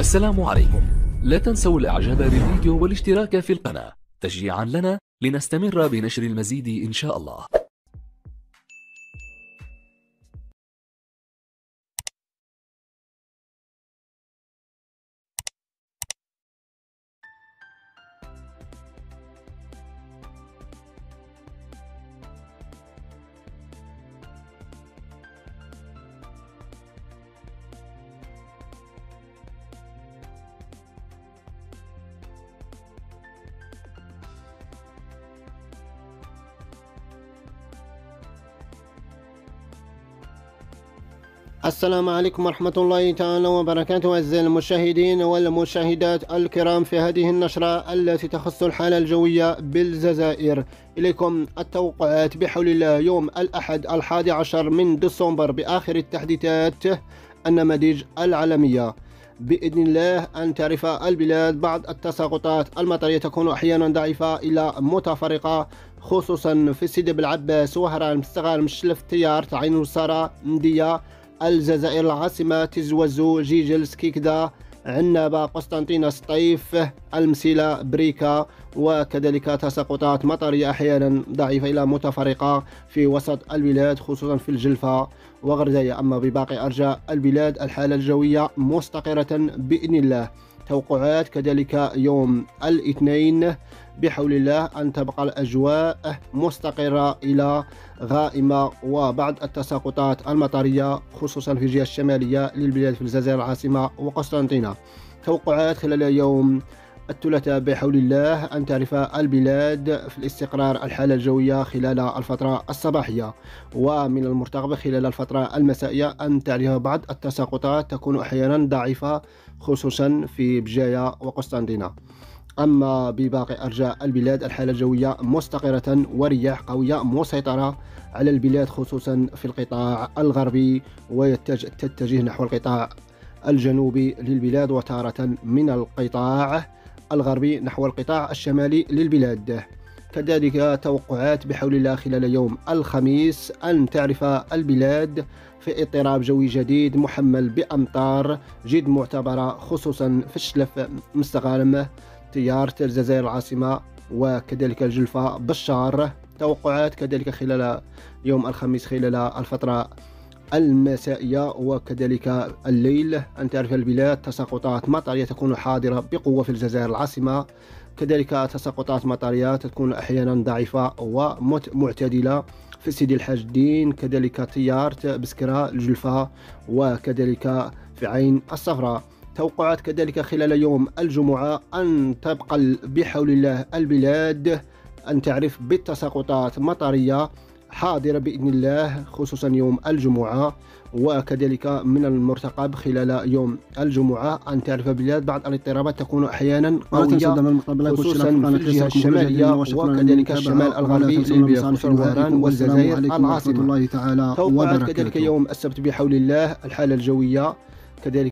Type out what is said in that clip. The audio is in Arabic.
السلام عليكم. لا تنسوا الاعجاب بالفيديو والاشتراك في القناة تشجيعا لنا لنستمر بنشر المزيد إن شاء الله. السلام عليكم ورحمة الله تعالى وبركاته. أعزائي المشاهدين والمشاهدات الكرام، في هذه النشرة التي تخص الحالة الجوية بالجزائر إليكم التوقعات بحول الله يوم الأحد 11 من ديسمبر بآخر التحديثات النماذج العالمية. بإذن الله أن تعرف البلاد بعض التساقطات المطرية تكون أحيانا ضعيفة إلى متفرقة، خصوصا في سيدي بلعباس، وهران، مستغال، مشلف، تيار، عين وسارة، مدية، الجزائر العاصمة، تزوزو، جيجل، سكيكدا، عنابة، قسطنطينة، سطيف، المسيلة، بريكا، وكذلك تساقطات مطرية أحيانا ضعيفة إلى متفرقة في وسط البلاد خصوصا في الجلفة وغرداية. أما بباقي أرجاء البلاد الحالة الجوية مستقرة بإذن الله. توقعات كذلك يوم الاثنين بحول الله أن تبقى الأجواء مستقرة إلى غائمة، وبعض التساقطات المطرية خصوصا في الجهة الشمالية للبلاد في الجزائر العاصمة وقسطنطينة. توقعات خلال يوم الثلاثاء بحول الله أن تعرف البلاد في الاستقرار الحالة الجوية خلال الفترة الصباحية، ومن المرتقب خلال الفترة المسائية أن تعرف بعض التساقطات تكون أحيانا ضعيفة خصوصا في بجاية وقسطنطينة. أما بباقي أرجاء البلاد الحالة الجوية مستقرة ورياح قوية مسيطرة على البلاد خصوصا في القطاع الغربي، وتتجه نحو القطاع الجنوبي للبلاد، وتارة من القطاع الغربي نحو القطاع الشمالي للبلاد. كذلك توقعات بحول الله خلال يوم الخميس أن تعرف البلاد في اضطراب جوي جديد محمل بأمطار جد معتبرة خصوصا في الشلف، مستغانم، تيار، الجزائر العاصمة، وكذلك الجلفة، بشار. توقعات كذلك خلال يوم الخميس خلال الفترة المسائية وكذلك الليل أن تعرف البلاد تساقطات مطرية تكون حاضرة بقوة في الجزائر العاصمة، كذلك تساقطات مطرية تكون أحيانا ضعيفة ومعتدلة في سيدي الحاج الدين، كذلك تيار، بسكرة، الجلفة، وكذلك في عين الصفراء. توقعات كذلك خلال يوم الجمعة أن تبقى بحول الله البلاد أن تعرف بالتساقطات مطرية حاضرة بإذن الله خصوصا يوم الجمعة، وكذلك من المرتقب خلال يوم الجمعة أن تعرف البلاد بعض الاضطرابات تكون أحيانا قوية خصوصا في الجهة الشمالية وكذلك الشمال الغربي للبلاد خصوصا الوهران والجزائر العاصمة. توقعات كذلك يوم السبت بحول الله الحالة الجوية كذلك